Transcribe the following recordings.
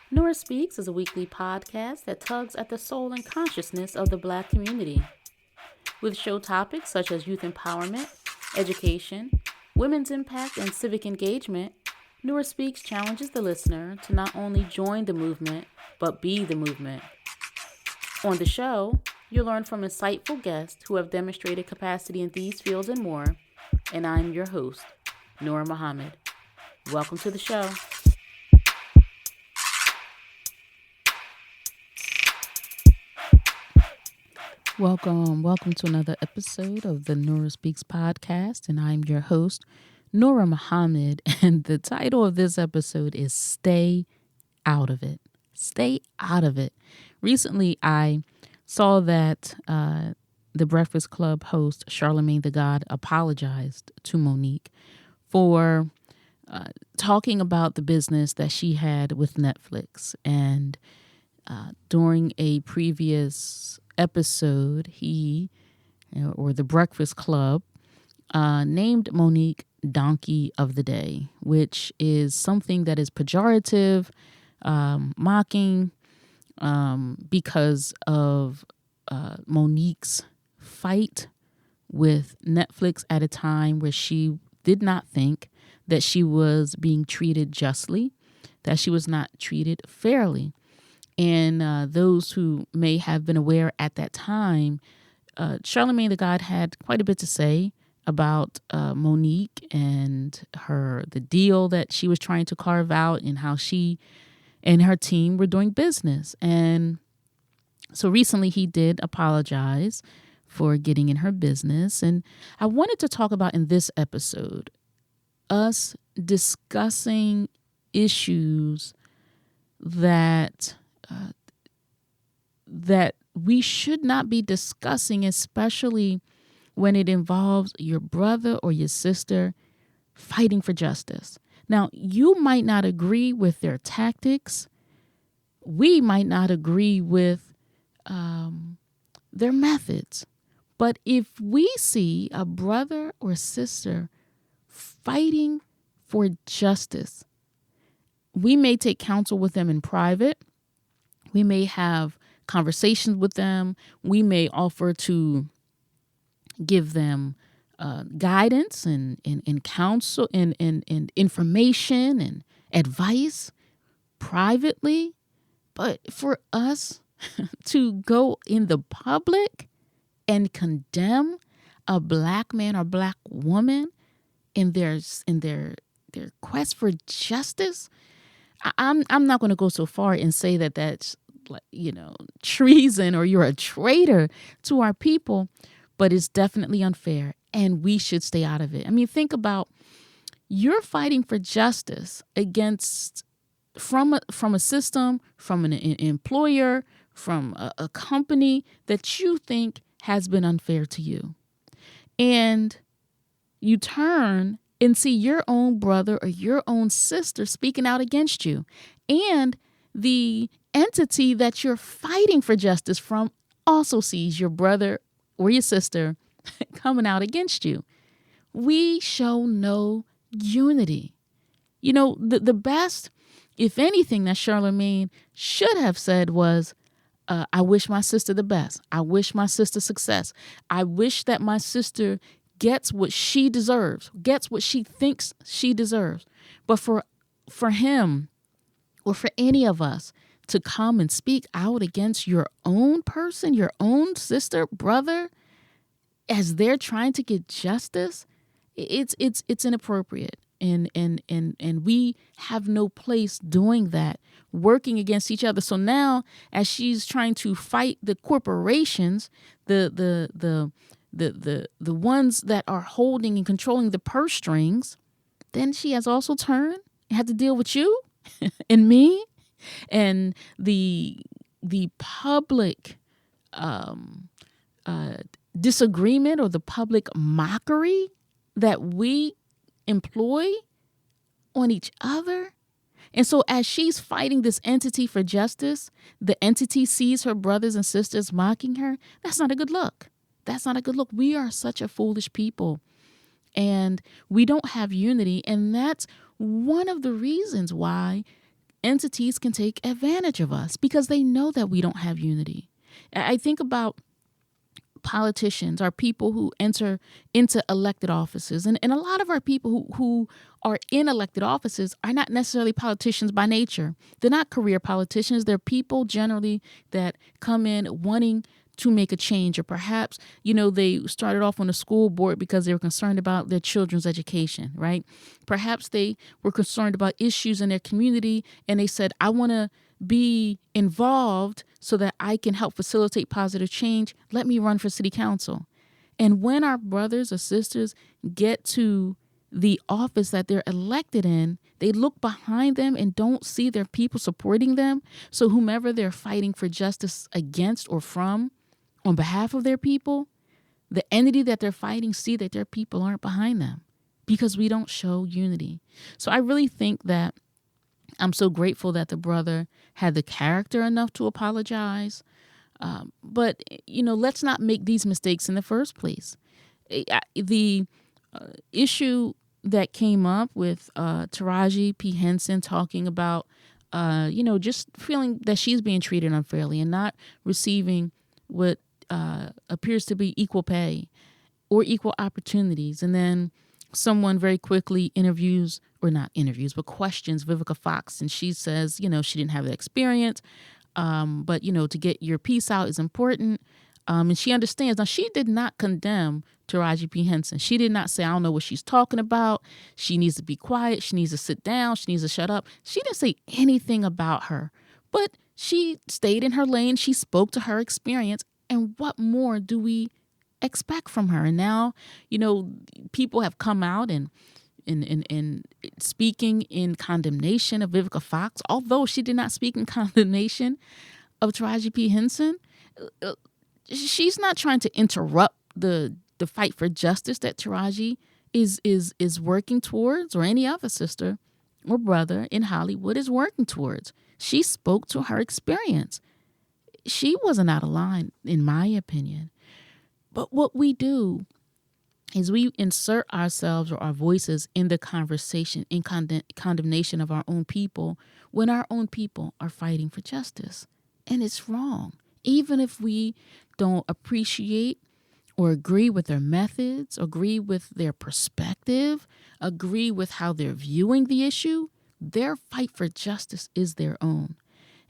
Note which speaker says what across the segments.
Speaker 1: Nora Speaks is a weekly podcast that tugs at the soul and consciousness of the Black community. With show topics such as youth empowerment, education, women's impact, and civic engagement, Nora Speaks challenges the listener to not only join the movement, but be the movement. On the show, you'll learn from insightful guests who have demonstrated capacity in these fields and more, and I'm your host, Nora Muhammad. Welcome to the show. Welcome to another episode of the Nora Speaks podcast, and I'm your host, Nora Muhammad, and the title of this episode is Stay Out of It. Stay out of it. Recently, I saw that the Breakfast Club host, Charlamagne the God, apologized to Monique for talking about the business that she had with Netflix. And during a previous episode, the Breakfast Club, named Monique Donkey of the Day, which is something that is pejorative, mocking, because of Monique's fight with Netflix at a time where she did not think that she was being treated justly, that she was not treated fairly. And those who may have been aware at that time, Charlamagne the God had quite a bit to say about Monique and the deal that she was trying to carve out and how she and her team were doing business. And so recently he did apologize for getting in her business. And I wanted to talk about in this episode us discussing issues that we should not be discussing, especially when it involves your brother or your sister fighting for justice. Now, you might not agree with their tactics. We might not agree with their methods. But if we see a brother or sister fighting for justice, we may take counsel with them in private. We may have conversations with them. We may offer to give them guidance and counsel and information and advice privately. But for us to go in the public and condemn a black man or black woman in their quest for justice, I'm not going to go so far and say that that's treason or you're a traitor to our people, but it's definitely unfair and we should stay out of it. I mean, think about you're fighting for justice from a system, from an employer, from a company that you think has been unfair to you. And you turn and see your own brother or your own sister speaking out against you. And the entity that you're fighting for justice from also sees your brother or your sister coming out against you. We show no unity. You know, the best, if anything, that Charlamagne should have said was, I wish my sister the best. I wish my sister success. I wish that my sister gets what she deserves, gets what she thinks she deserves. But for him or for any of us to come and speak out against your own person, your own sister, brother, as they're trying to get justice, it's inappropriate. And we have no place doing that, working against each other. So now, as she's trying to fight the corporations, the ones that are holding and controlling the purse strings, then she has also turned and had to deal with you and me and the public disagreement or the public mockery that we employ on each other. And so as she's fighting this entity for justice, the entity sees her brothers and sisters mocking her. That's not a good look. That's not a good look. We are such a foolish people and we don't have unity. And that's one of the reasons why entities can take advantage of us because they know that we don't have unity. I think about politicians, are people who enter into elected offices. And a lot of our people who are in elected offices are not necessarily politicians by nature. They're not career politicians. They're people generally that come in wanting to make a change, or perhaps, they started off on the school board because they were concerned about their children's education, right? Perhaps they were concerned about issues in their community and they said, I want to be involved so that I can help facilitate positive change. Let me run for city council. And when our brothers or sisters get to the office that they're elected in, they look behind them and don't see their people supporting them. So whomever they're fighting for justice against or from, on behalf of their people, the entity that they're fighting see that their people aren't behind them because we don't show unity. So I really think that I'm so grateful that the brother had the character enough to apologize. But let's not make these mistakes in the first place. The issue that came up with Taraji P. Henson talking about, just feeling that she's being treated unfairly and not receiving what appears to be equal pay or equal opportunities. And then someone very quickly questions Vivica Fox. And she says, she didn't have the experience, but, to get your piece out is important. And she understands. Now, she did not condemn Taraji P. Henson. She did not say, I don't know what she's talking about. She needs to be quiet. She needs to sit down. She needs to shut up. She didn't say anything about her, but she stayed in her lane. She spoke to her experience. And what more do we expect from her? And now, people have come out and speaking in condemnation of Vivica Fox, although she did not speak in condemnation of Taraji P. Henson. She's not trying to interrupt the fight for justice that Taraji is working towards, or any other sister or brother in Hollywood is working towards. She spoke to her experience. She wasn't out of line, in my opinion. But what we do is we insert ourselves or our voices in the conversation in condemnation of our own people when our own people are fighting for justice. And it's wrong. Even if we don't appreciate or agree with their methods, agree with their perspective, agree with how they're viewing the issue, their fight for justice is their own.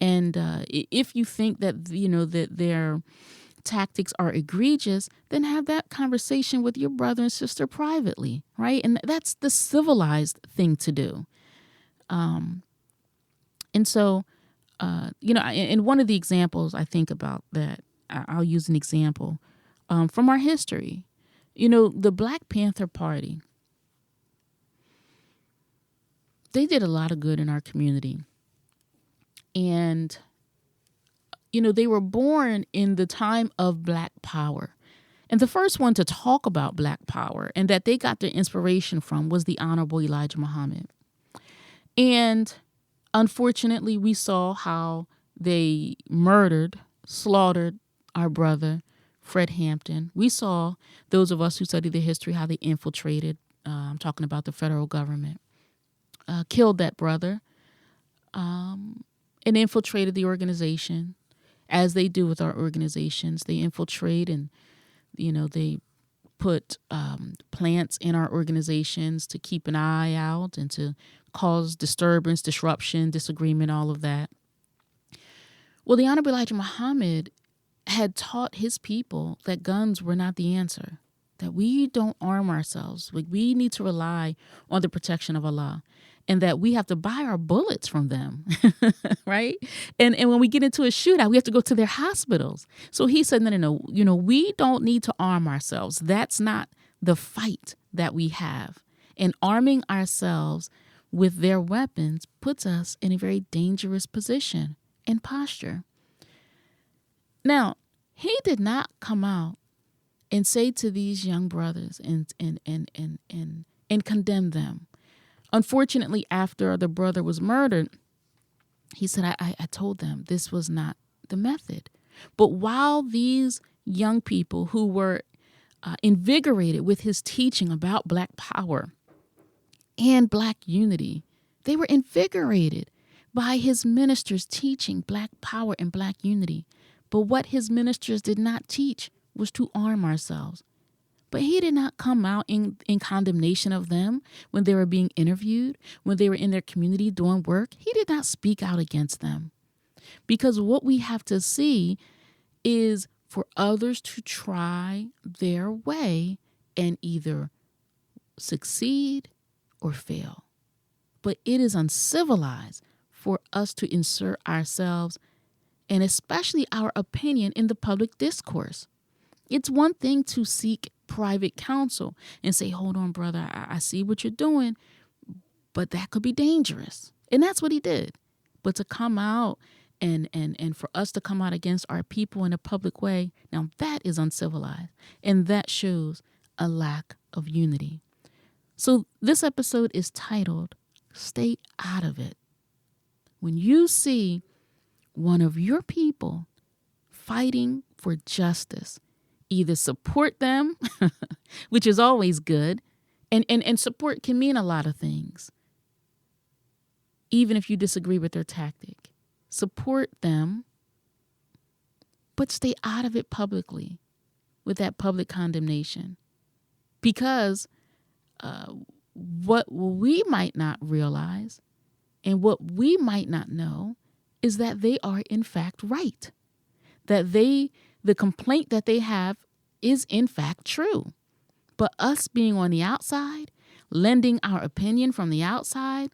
Speaker 1: And if you think that, that their tactics are egregious, then have that conversation with your brother and sister privately, right? And that's the civilized thing to do. And so, and one of the examples I think about that, I'll use an example from our history. The Black Panther Party, they did a lot of good in our community. And, they were born in the time of Black Power. And the first one to talk about Black Power and that they got their inspiration from was the Honorable Elijah Muhammad. And unfortunately, we saw how they slaughtered our brother, Fred Hampton. We saw, those of us who study the history, how they infiltrated, I'm talking about the federal government, killed that brother, and infiltrated the organization, as they do with our organizations. They infiltrate and, they put plants in our organizations to keep an eye out and to cause disturbance, disruption, disagreement, all of that. Well, the Honorable Elijah Muhammad had taught his people that guns were not the answer, that we don't arm ourselves. We need to rely on the protection of Allah, and that we have to buy our bullets from them, right? And when we get into a shootout, we have to go to their hospitals. So he said, no, we don't need to arm ourselves. That's not the fight that we have. And arming ourselves with their weapons puts us in a very dangerous position and posture. Now, he did not come out and say to these young brothers and condemn them. Unfortunately, after the brother was murdered, he said, I told them this was not the method. But while these young people who were invigorated with his teaching about Black power and Black unity, they were invigorated by his ministers teaching Black power and Black unity. But what his ministers did not teach was to arm ourselves. But he did not come out in condemnation of them when they were being interviewed, when they were in their community doing work. He did not speak out against them. Because what we have to see is for others to try their way and either succeed or fail. But it is uncivilized for us to insert ourselves and especially our opinion in the public discourse. It's one thing to seek private counsel and say, hold on, brother, I see what you're doing, but that could be dangerous. And that's what he did. But to come out and for us to come out against our people in a public way, now that is uncivilized. And that shows a lack of unity. So this episode is titled, Stay Out of It. When you see one of your people fighting for justice, either support them, which is always good, and support can mean a lot of things, even if you disagree with their tactic. Support them, but stay out of it publicly with that public condemnation. Because what we might not realize and what we might not know is that they are in fact right. That the complaint that they have is in fact true. But us being on the outside, lending our opinion from the outside,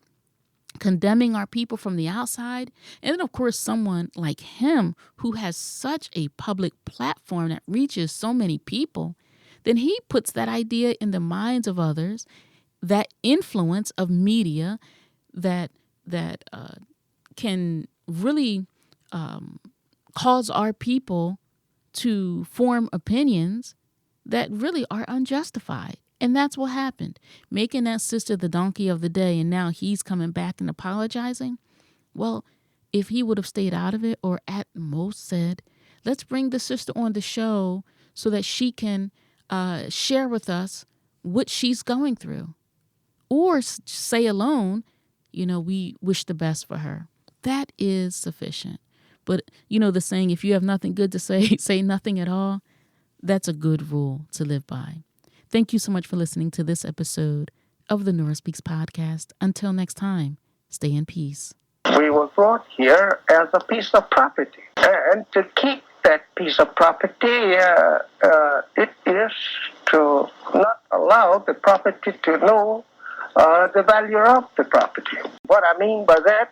Speaker 1: condemning our people from the outside, and then of course someone like him who has such a public platform that reaches so many people, then he puts that idea in the minds of others, that influence of media that can really cause our people to form opinions that really are unjustified. And that's what happened. Making that sister the donkey of the day, and now he's coming back and apologizing. Well, if he would have stayed out of it, or at most said, let's bring the sister on the show so that she can share with us what she's going through. Or say alone, we wish the best for her. That is sufficient. But the saying, if you have nothing good to say, say nothing at all. That's a good rule to live by. Thank you so much for listening to this episode of the Nora Speaks podcast. Until next time, stay in peace.
Speaker 2: We were brought here as a piece of property. And to keep that piece of property, it is to not allow the property to know the value of the property. What I mean by that,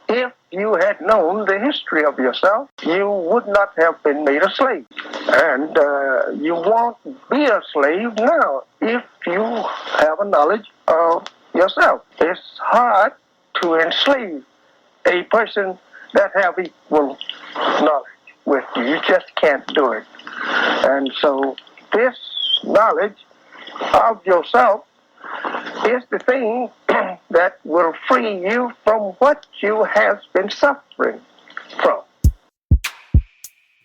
Speaker 2: if you had known the history of yourself, you would not have been made a slave. And you won't be a slave now if you have a knowledge of yourself. It's hard to enslave a person that have equal knowledge with you. You just can't do it. And so this knowledge of yourself is the thing that will free you from what you have been suffering from.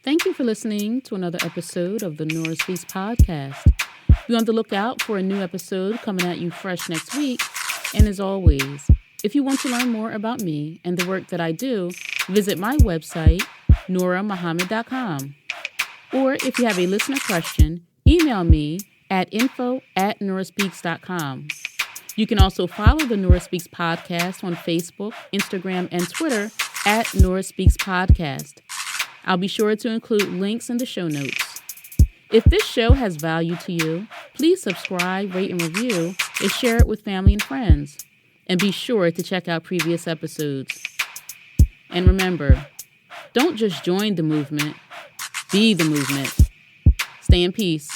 Speaker 1: Thank you for listening to another episode of the Nora Speaks podcast. Be on the lookout for a new episode coming at you fresh next week. And as always, if you want to learn more about me and the work that I do, visit my website, norahmuhammad.com. Or if you have a listener question, email me at info@norahspeaks.com. You can also follow the Nora Speaks podcast on Facebook, Instagram, and Twitter at Nora Speaks Podcast. I'll be sure to include links in the show notes. If this show has value to you, please subscribe, rate, and review, and share it with family and friends. And be sure to check out previous episodes. And remember, don't just join the movement, be the movement. Stay in peace.